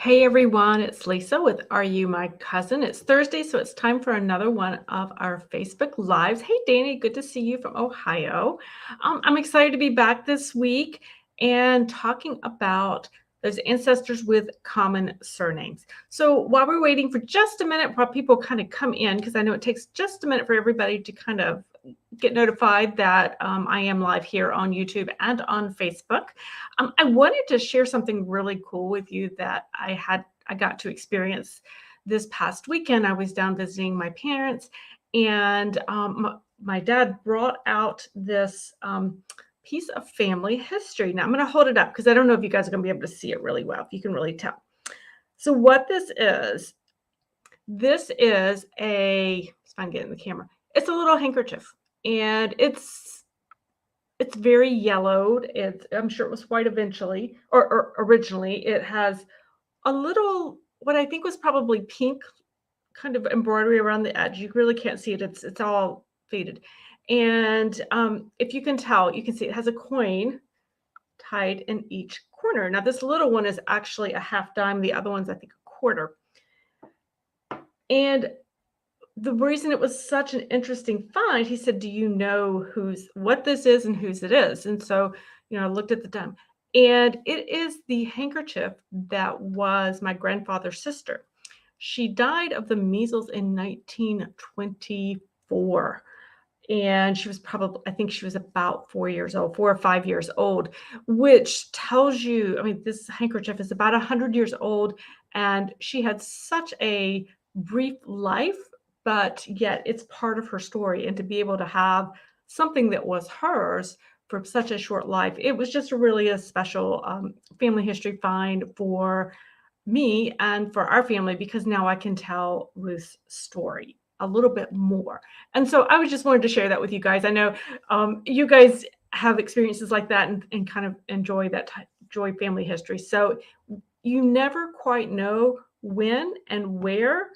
Hey everyone, it's Lisa with Are You My Cousin? It's Thursday, so it's time for another one of our Facebook Lives. Hey Danny, good to see you from Ohio. I'm excited to be back this week and talking about those ancestors with common surnames. So while we're waiting for just a minute while people kind of come in, because I know it takes just a minute for everybody to kind of get notified that I am live here on YouTube and on Facebook. I wanted to share something really cool with you that I got to experience this past weekend. I was down visiting my parents, and my dad brought out this piece of family history. Now I'm going to hold it up because I don't know if you guys are going to be able to see it really well, if you can really tell. So what this is a, let's find it in the camera. It's a little handkerchief, and it's very yellowed. I'm sure it was white eventually, or originally. It has a little, what I think was probably pink kind of embroidery around the edge. You really can't see it. It's all faded. And if you can tell, you can see it has a coin tied in each corner. Now this little one is actually a half dime. The other one's, I think, a quarter. And the reason it was such an interesting find, he said, do you know what this is and whose it is? And so, I looked at the dime, and it is the handkerchief that was my grandfather's sister. She died of the measles in 1924. And she was I think she was about 4 or 5 years old, which tells you, I mean, this handkerchief is about 100 years old, and she had such a brief life, but yet it's part of her story. And to be able to have something that was hers for such a short life, it was just really a special family history find for me and for our family, because now I can tell Ruth's story a little bit more. And so I was just wanted to share that with you guys. I know you guys have experiences like that and kind of enjoy family history. So you never quite know when and where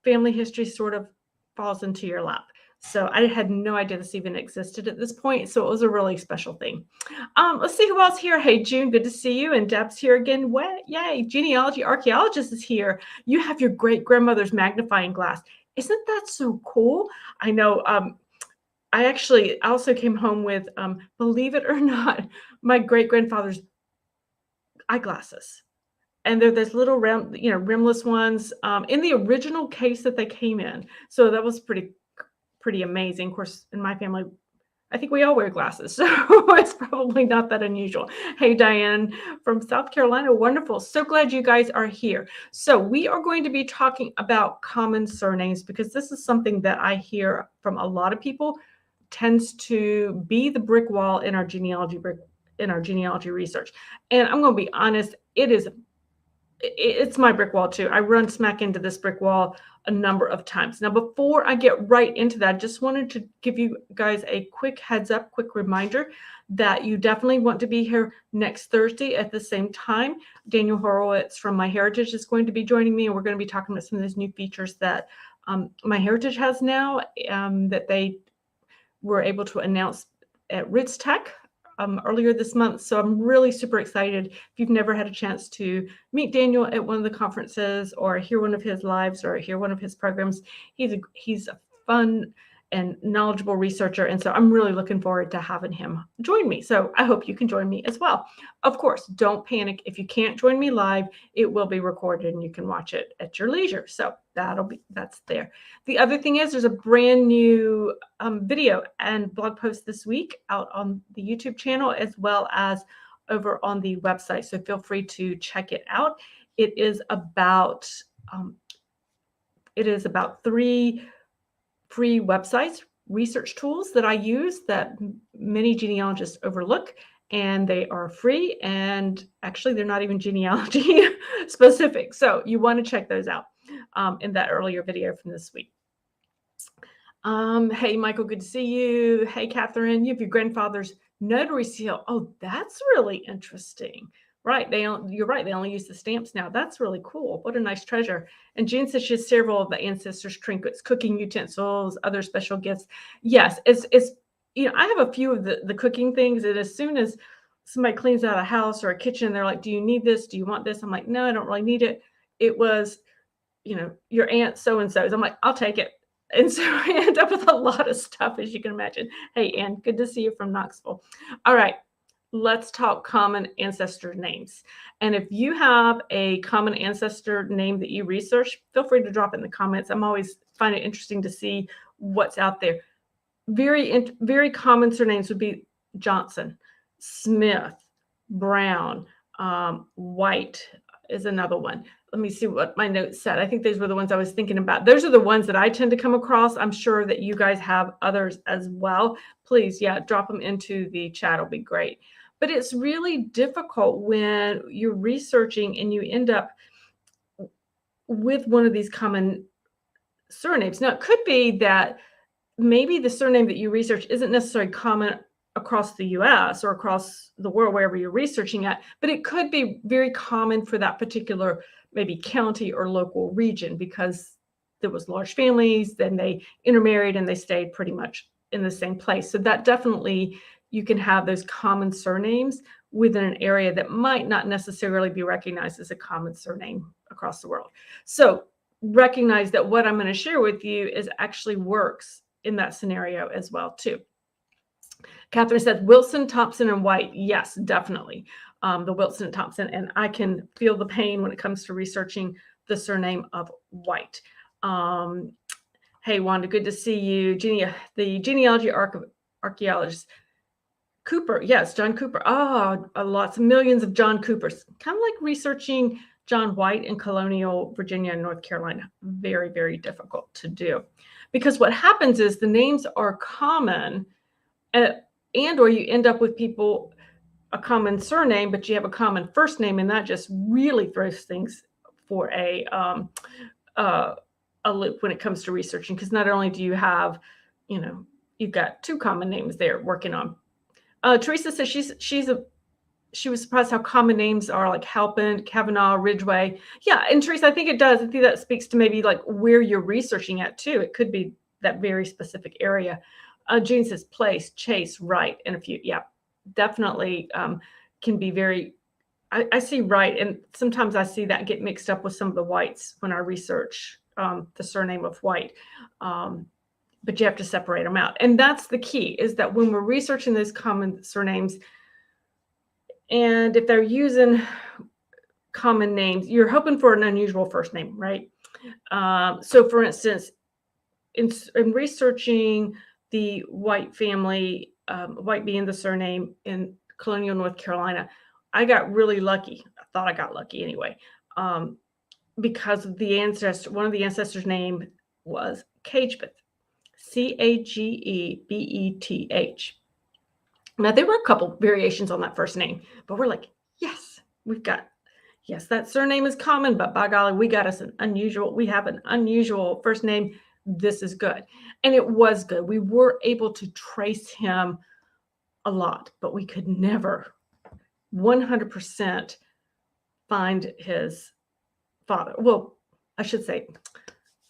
family history sort of falls into your lap. So I had no idea this even existed at this point. So it was a really special thing. Let's see who else here. Hey, June, good to see you. And Deb's here again. Yay, genealogy archaeologist is here. You have your great-grandmother's magnifying glass. Isn't that so cool? I know. I also came home with, believe it or not, my great-grandfather's eyeglasses. And they're those little round, rimless ones in the original case that they came in. So that was pretty amazing. Of course, in my family, I think we all wear glasses, so it's probably not that unusual. Hey, Diane from South Carolina. Wonderful. So glad you guys are here. So we are going to be talking about common surnames, because this is something that I hear from a lot of people tends to be the brick wall in our genealogy research. And I'm going to be honest, it's my brick wall too. I run smack into this brick wall a number of times. Now, before I get right into that, I just wanted to give you guys a quick heads up, quick reminder that you definitely want to be here next Thursday at the same time. Daniel Horowitz from MyHeritage is going to be joining me, and we're going to be talking about some of those new features that MyHeritage has now that they were able to announce at Ritz Tech earlier this month. So I'm really super excited. If you've never had a chance to meet Daniel at one of the conferences, or hear one of his lives, or hear one of his programs, he's a fun and knowledgeable researcher. And so I'm really looking forward to having him join me. So I hope you can join me as well. Of course, don't panic. If you can't join me live, it will be recorded and you can watch it at your leisure. So that's there. The other thing is, there's a brand new video and blog post this week out on the YouTube channel, as well as over on the website. So feel free to check it out. It is about 3 free websites, research tools that I use that many genealogists overlook, and they are free, and actually they're not even genealogy specific. So you want to check those out in that earlier video from this week. Hey, Michael, good to see you. Hey, Catherine, you have your grandfather's notary seal. Oh, that's really interesting. Right. You're right. They only use the stamps now. That's really cool. What a nice treasure. And June says she has several of the ancestors' trinkets, cooking utensils, other special gifts. Yes, it's I have a few of the cooking things, and as soon as somebody cleans out a house or a kitchen, they're like, do you need this? Do you want this? I'm like, no, I don't really need it. it was, your aunt so-and-so's. I'm like, I'll take it. And so I end up with a lot of stuff, as you can imagine. Hey, Ann, good to see you from Knoxville. All right, let's talk common ancestor names. And if you have a common ancestor name that you research, feel free to drop it in the comments. I'm always find it interesting to see what's out there. Very common surnames would be Johnson, Smith, Brown, White is another one. Let me see what my notes said. I think those were the ones I was thinking about. Those are the ones that I tend to come across. I'm sure that you guys have others as well. Please, yeah, drop them into the chat. It'll be great. But it's really difficult when you're researching and you end up with one of these common surnames. Now, it could be that maybe the surname that you research isn't necessarily common across the US or across the world, wherever you're researching at, but it could be very common for that particular maybe county or local region because there was large families, then they intermarried and they stayed pretty much in the same place. So that definitely, you can have those common surnames within an area that might not necessarily be recognized as a common surname across the world. So recognize that what I'm going to share with you is actually works in that scenario as well too. Catherine said Wilson, Thompson, and White. Yes, definitely. The Wilson and Thompson, and I can feel the pain when it comes to researching the surname of White. Hey, Wanda, good to see you. The genealogy archaeologist. Cooper, yes, John Cooper. Oh, lots of millions of John Coopers. Kind of like researching John White in colonial Virginia and North Carolina. Very, very difficult to do. Because what happens is the names are common and or you end up with people, a common surname, but you have a common first name, and that just really throws things for a loop when it comes to researching. Because not only do you have, you've got two common names there working on. Teresa says she was surprised how common names are, like Halpin, Kavanaugh, Ridgway. Yeah, and Teresa, I think it does. I think that speaks to maybe like where you're researching at too. It could be that very specific area. Jane says Place, Chase, Wright, and a few. Yeah, definitely can be very. I see Wright, and sometimes I see that get mixed up with some of the Whites when I research the surname of White. But you have to separate them out. And that's the key, is that when we're researching those common surnames, and if they're using common names, you're hoping for an unusual first name, right? So for instance, in researching the White family, White being the surname in colonial North Carolina, I got really lucky. I thought I got lucky anyway, because the ancestor, one of the ancestors' name was Cagebeth. Cagebeth. Now, there were a couple variations on that first name, but we're like, yes, that surname is common, but by golly, we have an unusual first name. This is good. And it was good. We were able to trace him a lot, but we could never 100% find his father. Well, I should say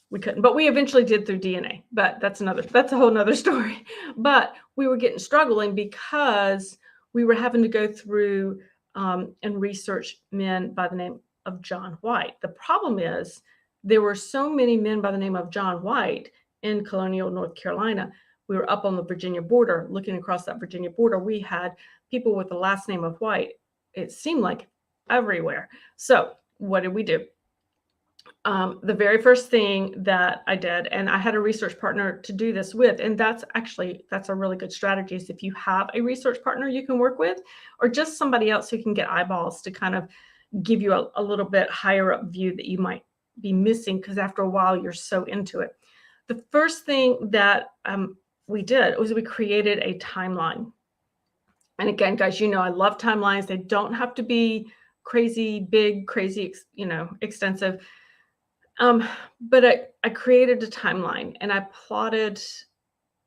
we couldn't, but we eventually did through DNA, but that's a whole nother story. But we were struggling because we were having to go through and research men by the name of John White. The problem is there were so many men by the name of John White in colonial North Carolina. We were up on the Virginia border, looking across that Virginia border. We had people with the last name of White. It seemed like everywhere. So what did we do? The very first thing that I did, and I had a research partner to do this with, and that's a really good strategy, is if you have a research partner you can work with, or just somebody else who can get eyeballs to kind of give you a little bit higher up view that you might be missing, because after a while you're so into it. The first thing that we did was we created a timeline. And again, guys, I love timelines. They don't have to be crazy big, crazy, extensive. But I created a timeline, and I plotted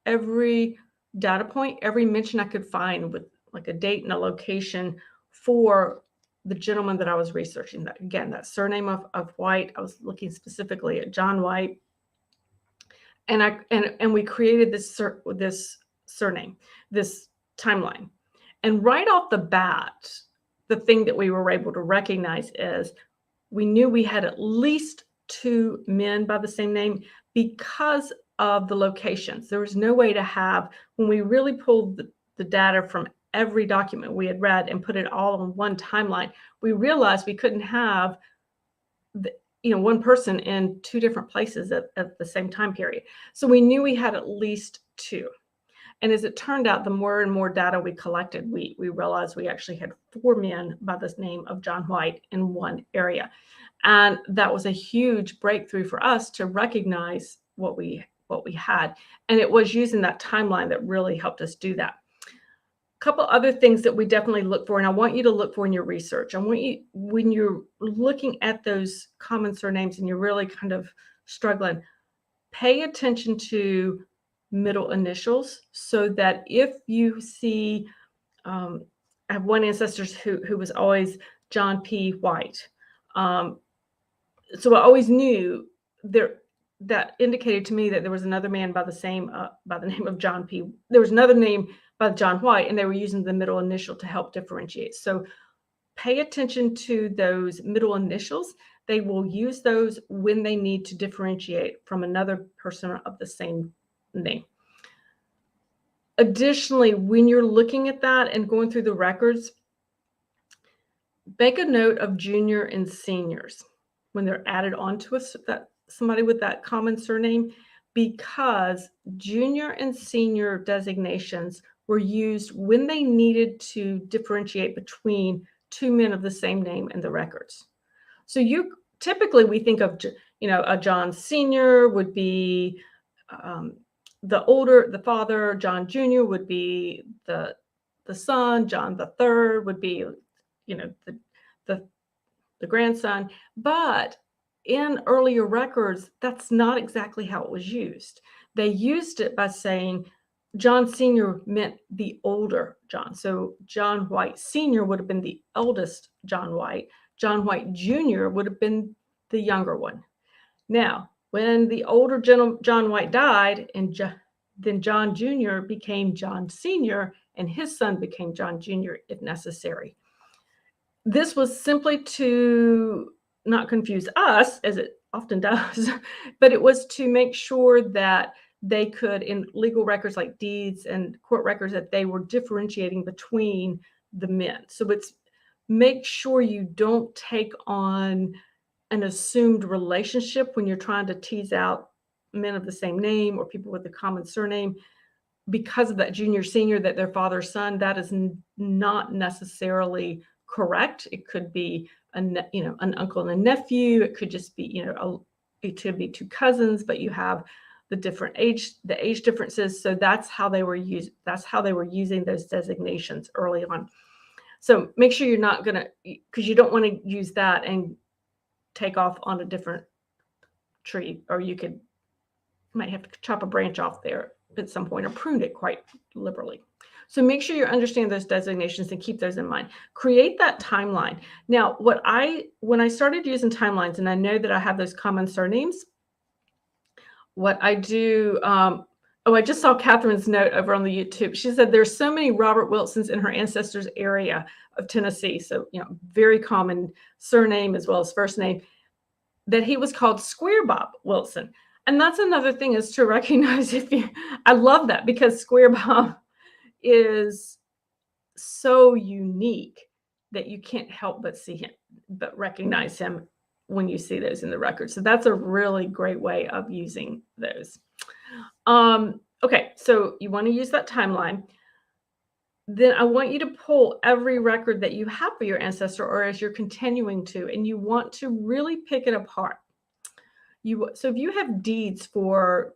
every data point, every mention I could find with like a date and a location for the gentleman that I was researching. That, again, that surname of White. I was looking specifically at John White, and we created this surname, this timeline. And right off the bat, the thing that we were able to recognize is we knew we had at least 2 men by the same name because of the locations. There was no way to have, when we really pulled the data from every document we had read and put it all on one timeline, we realized we couldn't have one person in 2 different places at the same time period. So we knew we had at least 2. And as it turned out, the more and more data we collected, we realized we actually had 4 men by the name of John White in one area. And that was a huge breakthrough for us to recognize what we had. And it was using that timeline that really helped us do that. A couple other things that we definitely look for, and I want you to look for in your research. I want you, when you're looking at those common surnames and you're really kind of struggling, pay attention to middle initials, so that if you see, I have one ancestor who was always John P. White. So I always knew there, that indicated to me that there was another man by the name of John P. There was another name by John White, and they were using the middle initial to help differentiate. So pay attention to those middle initials. They will use those when they need to differentiate from another person of the same name. Additionally, when you're looking at that and going through the records, make a note of junior and seniors when they're added onto somebody with that common surname, because junior and senior designations were used when they needed to differentiate between 2 men of the same name in the records. So typically we think of, a John Senior would be the father. John Jr. would be the son. John the third would be, the grandson. But in earlier records, that's not exactly how it was used. They used it by saying John Sr. meant the older John. So John White Sr. would have been the eldest John White. John White Jr. would have been the younger one. Now, when the older John White died, then John Jr. became John Sr., and his son became John Jr. if necessary. This was simply to not confuse us, as it often does, but it was to make sure that they could, in legal records like deeds and court records, that they were differentiating between the men. So it's make sure you don't take on an assumed relationship when you're trying to tease out men of the same name or people with a common surname because of that junior senior, that their father's son. That is not necessarily correct. It could be an uncle and a nephew. It could just be, it could be 2 cousins, but you have the age differences. So that's how they were using those designations early on. So make sure you're not gonna, because you don't want to use that and take off on a different tree, or you might have to chop a branch off there at some point or prune it quite liberally. So make sure you understand those designations and keep those in mind. Create that timeline. Now, when I started using timelines, and I know that I have those common surnames, what I do, I just saw Catherine's note over on the YouTube. She said there's so many Robert Wilsons in her ancestors area of Tennessee. So, very common surname as well as first name, that he was called Square Bob Wilson. And that's another thing, is to recognize I love that, because Square Bob is so unique that you can't help but recognize him when you see those in the record. So that's a really great way of using those. Okay, so you want to use that timeline. Then I want you to pull every record that you have for your ancestor, or as you're continuing to, and you want to really pick it apart. So if you have deeds for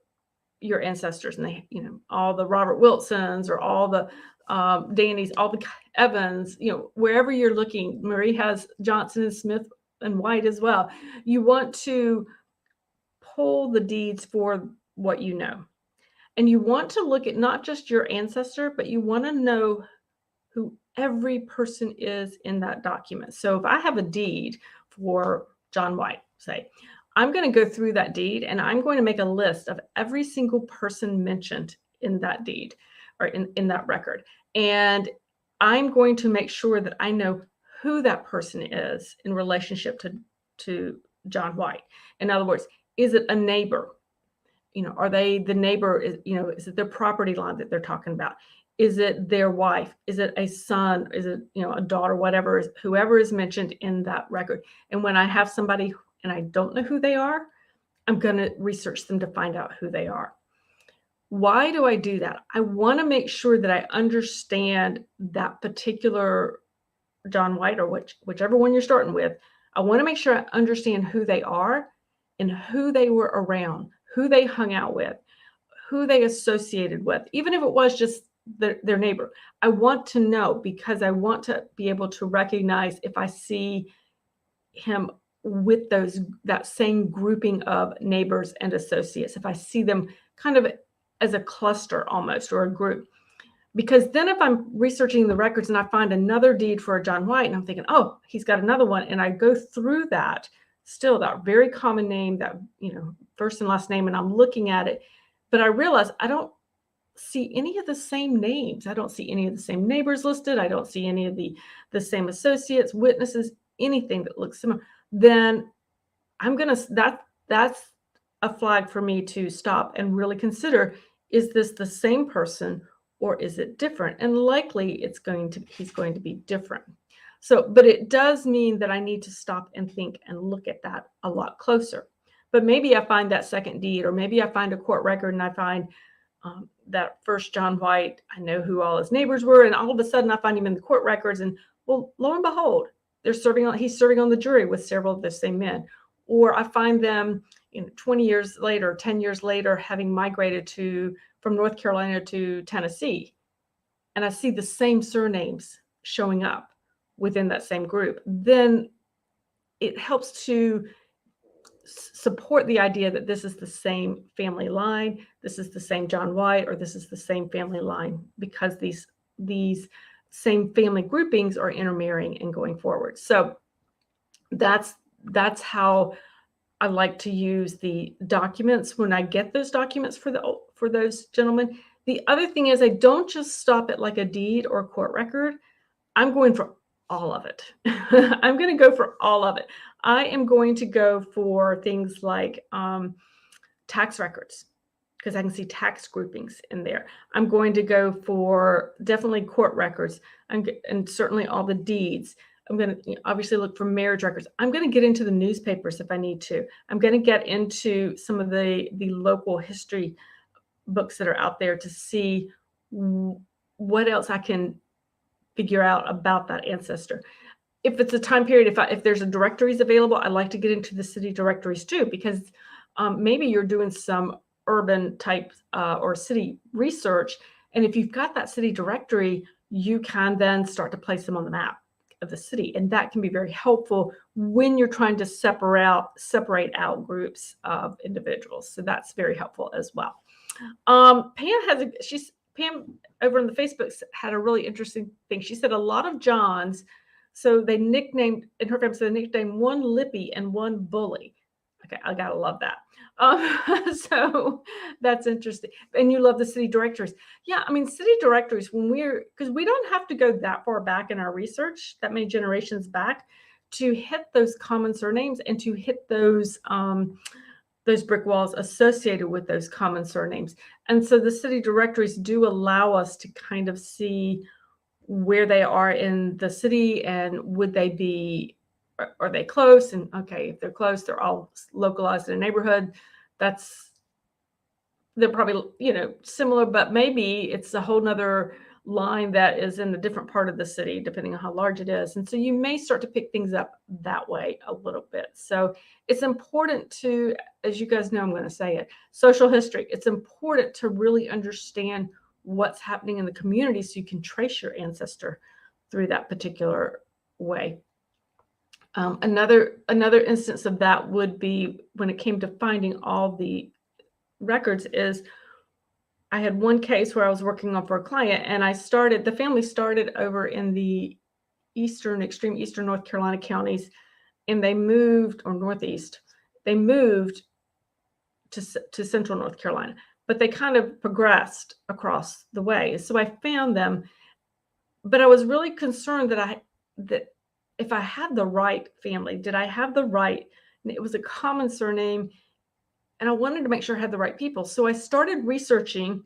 your ancestors, and they, all the Robert Wilsons, or all the Dannys, all the Evans, wherever you're looking, Marie has Johnson and Smith and White as well. You want to pull the deeds for what you know. And you want to look at not just your ancestor, but you want to know who every person is in that document. So if I have a deed for John White, say, I'm going to go through that deed, and I'm going to make a list of every single person mentioned in that deed, or in that record. And I'm going to make sure that I know who that person is in relationship to to John White. In other words, is it a neighbor? Are they the neighbor? Is it their property line that they're talking about? Is it their wife? Is it a son? Is it, a daughter, whatever, whoever is mentioned in that record? And when I have somebody and I don't know who they are, I'm going to research them to find out who they are. Why do I do that? I want to make sure that I understand that particular John White or whichever one you're starting with. I want to make sure I understand who they are and who they were around, who they hung out with, who they associated with, even if it was just their neighbor. I want to know because I want to be able to recognize if I see him with that same grouping of neighbors and associates, if I see them kind of as a cluster almost, or a group. Because then if I'm researching the records and I find another deed for a John White and I'm thinking, oh, he's got another one, and I go through that, still that very common name, that first and last name, and I'm looking at it, but I realize I don't see any of the same names. I don't see any of the same neighbors listed. I don't see any of the same associates, witnesses, anything that looks similar. Then that's a flag for me to stop and really consider, is this the same person or is it different? And likely he's going to be different. So, but it does mean that I need to stop and think and look at that a lot closer. But maybe I find that second deed, or maybe I find a court record and I find that first John White, I know who all his neighbors were, and all of a sudden I find him in the court records, and well, lo and behold, he's serving on the jury with several of the same men. Or I find them 20 years later, 10 years later, having migrated from North Carolina to Tennessee, and I see the same surnames showing up within that same group. Then it helps to support the idea that this is the same family line, this is the same John White, or this is the same family line, because these same family groupings are intermarrying and going forward. So that's how I like to use the documents when I get those documents for those gentlemen. The other thing is, I don't just stop at like a deed or a court record. I'm going for all of it. I'm going to go for all of it. I am going to go for things like tax records, because I can see tax groupings in there. I'm going to go for definitely court records, and certainly all the deeds. I'm going to obviously look for marriage records. I'm going to get into the newspapers if I need to. I'm going to get into some of the local history books that are out there to see what else I can figure out about that ancestor. If it's a time period, if there's a directories available, I like to get into the city directories too, because maybe you're doing some urban type or city research, and if you've got that city directory, you can then start to place them on the map of the city, and that can be very helpful when you're trying to separate out groups of individuals. So that's very helpful as well. Pam over on the Facebook had a really interesting thing. She said a lot of Johns, so they nicknamed, in her family, so they nicknamed one Lippy and one Bully. Okay, I gotta love that. So that's interesting. And you love the city directories. Yeah, I mean, city directories, because we don't have to go that far back in our research, that many generations back, to hit those common surnames and to hit those brick walls associated with those common surnames. And so the city directories do allow us to kind of see where they are in the city, and are they close? And okay, if they're close, they're all localized in a neighborhood. They're probably, similar, but maybe it's a whole nother line that is in a different part of the city, depending on how large it is. And so you may start to pick things up that way a little bit. So it's important to, as you guys know, I'm going to say it, social history. It's important to really understand what's happening in the community so you can trace your ancestor through that particular way. Another instance of that would be when it came to finding all the records is, I had one case where I was working on for a client, and the family started over in the extreme eastern North Carolina counties, and they moved, or northeast, they moved to central North Carolina, but they kind of progressed across the way. So I found them, but I was really concerned that if I had the right family. Did I have the right? And it was a common surname, and I wanted to make sure I had the right people. So I started researching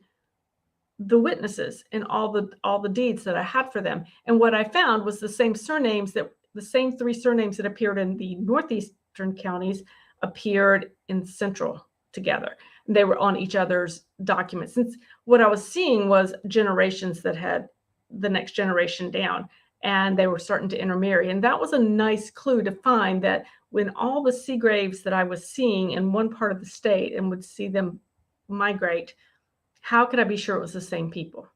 the witnesses and all the deeds that I had for them. And what I found was the same three surnames that appeared in the northeastern counties appeared in central together. They were on each other's documents. Since what I was seeing was generations that had the next generation down, and they were starting to intermarry. And that was a nice clue to find that when all the Seagraves that I was seeing in one part of the state and would see them migrate, how could I be sure it was the same people?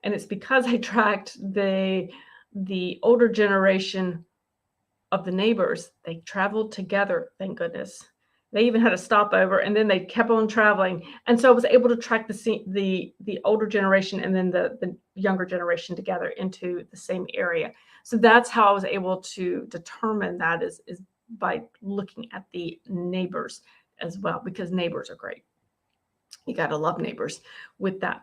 And it's because I tracked the older generation of the neighbors. They traveled together, thank goodness. They even had a stopover, and then they kept on traveling. And so I was able to track the older generation and then the younger generation together into the same area. So that's how I was able to determine that is by looking at the neighbors as well, because neighbors are great. You got to love neighbors with that.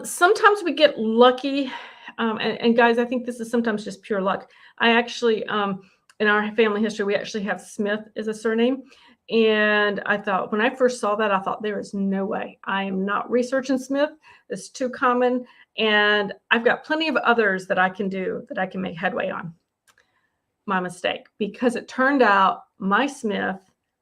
Sometimes we get lucky. And guys, I think this is sometimes just pure luck. I actually, in our family history, we actually have Smith as a surname. And I thought, when I first saw that, I thought, there is no way. I am not researching Smith. It's too common. And I've got plenty of others that I can do, that I can make headway on. My mistake, because it turned out my Smith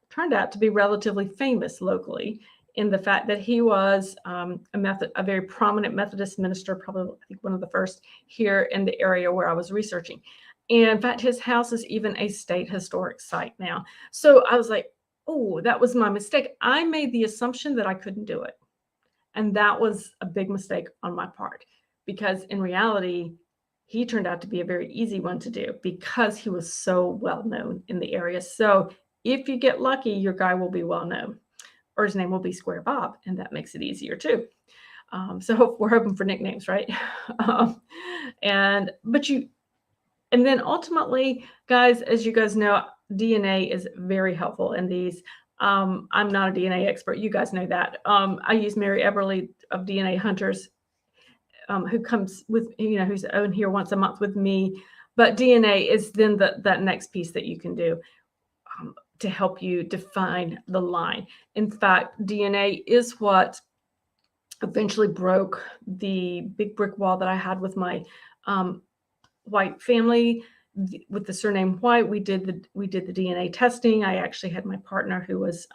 turned out to be relatively famous locally, in the fact that he was a very prominent Methodist minister, probably I think one of the first here in the area where I was researching. And in fact, his house is even a state historic site now. So I was like, oh, that was my mistake. I made the assumption that I couldn't do it. And that was a big mistake on my part, because in reality, he turned out to be a very easy one to do because he was so well known in the area. So if you get lucky, your guy will be well known, or his name will be Square Bob, and that makes it easier too. So we're hoping for nicknames, right? And then ultimately, guys, as you guys know, DNA is very helpful in these. I'm not a DNA expert. You guys know that. I use Mary Eberly of DNA Hunters, who comes with, who's on here once a month with me. But DNA is then that next piece that you can do to help you define the line. In fact, DNA is what eventually broke the big brick wall that I had with my White family. With the surname White, we did the DNA testing. I actually had my partner, who was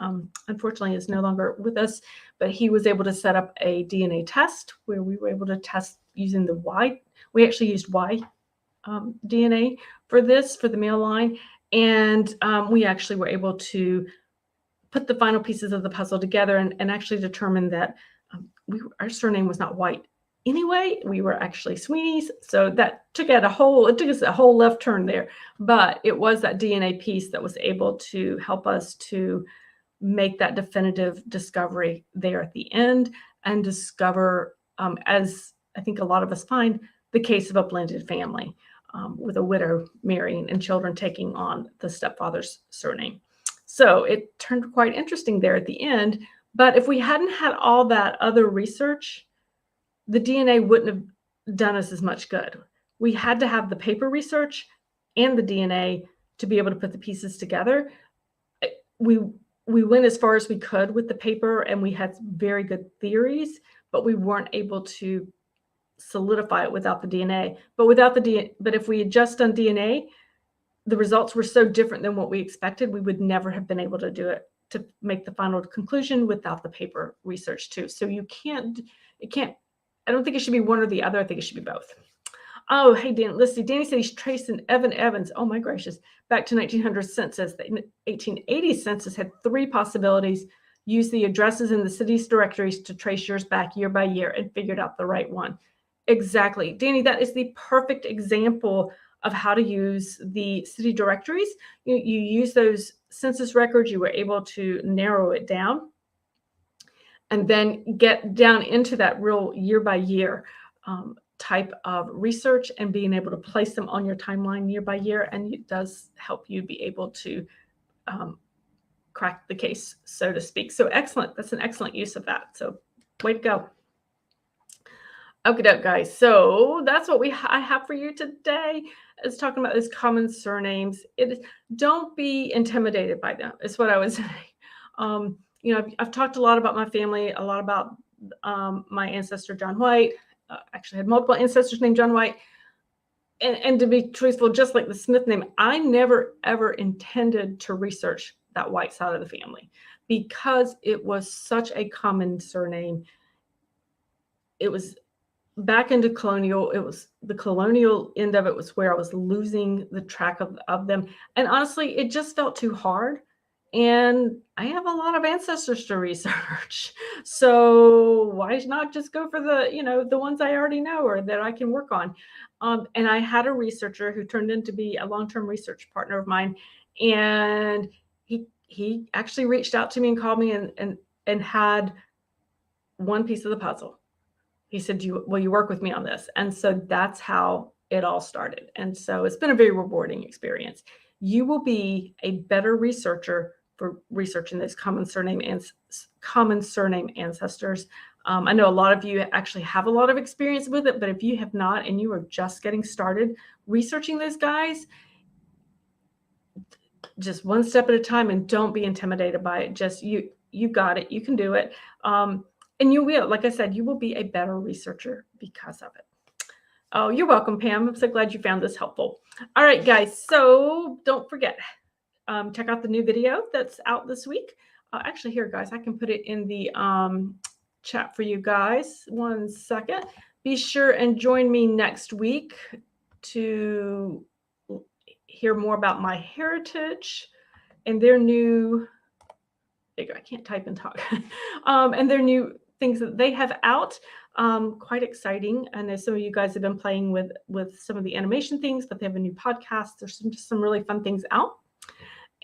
unfortunately is no longer with us, but he was able to set up a DNA test where we were able to test using the Y. We actually used Y DNA for the male line, and we actually were able to put the final pieces of the puzzle together and actually determine that our surname was not White. Anyway, we were actually Sweeney's, so that took us a whole left turn there. But it was that DNA piece that was able to help us to make that definitive discovery there at the end, and discover, as I think a lot of us find, the case of a blended family, with a widow marrying and children taking on the stepfather's surname. So it turned quite interesting there at the end. But if we hadn't had all that other research, the DNA wouldn't have done us as much good. We had to have the paper research and the DNA to be able to put the pieces together. We went as far as we could with the paper, and we had very good theories, but we weren't able to solidify it without the DNA. But if we had just done DNA, the results were so different than what we expected, we would never have been able to do it, to make the final conclusion, without the paper research too. So I don't think it should be one or the other. I think it should be both. Oh, hey, Dan, let's see. Danny said he's tracing Evan Evans. Oh, my gracious. Back to 1900 census. The 1880 census had 3 possibilities. Use the addresses in the city's directories to trace yours back year by year, and figured out the right one. Exactly. Danny, that is the perfect example of how to use the city directories. You use those census records. You were able to narrow it down, and then get down into that real year by year type of research, and being able to place them on your timeline year by year. And it does help you be able to crack the case, so to speak. So excellent. That's an excellent use of that. So way to go. Okay, guys. So that's what I have for you today. is talking about those common surnames. Don't be intimidated by them, is what I would say. I've talked a lot about my family, a lot about my ancestor, John White. Actually had multiple ancestors named John White. And to be truthful, just like the Smith name, I never, ever intended to research that White side of the family because it was such a common surname. It was back into colonial. It was the colonial end of it was where I was losing the track of them. And honestly, it just felt too hard. And I have a lot of ancestors to research. So why not just go for the ones I already know or that I can work on? And I had a researcher who turned into be a long-term research partner of mine. And he actually reached out to me and called me and had one piece of the puzzle. He said, will you work with me on this? And so that's how it all started. And so it's been a very rewarding experience. You will be a better researcher for researching those common surname ancestors. I know a lot of you actually have a lot of experience with it, but if you have not and you are just getting started researching those guys, just one step at a time and don't be intimidated by it. Just you got it. You can do it. And you will, like I said, you will be a better researcher because of it. Oh, you're welcome, Pam. I'm so glad you found this helpful. All right, guys. So don't forget, check out the new video that's out this week. Actually, here, guys, I can put it in the chat for you guys. 1 second. Be sure and join me next week to hear more about my heritage and their new, I can't type and talk, and their new things that they have out. Quite exciting. I know some of you guys have been playing with some of the animation things, but they have a new podcast. There's some really fun things out.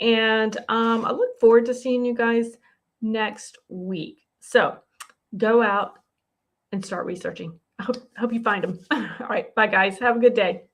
And I look forward to seeing you guys next week. So go out and start researching. I hope you find them. All right. Bye, guys. Have a good day.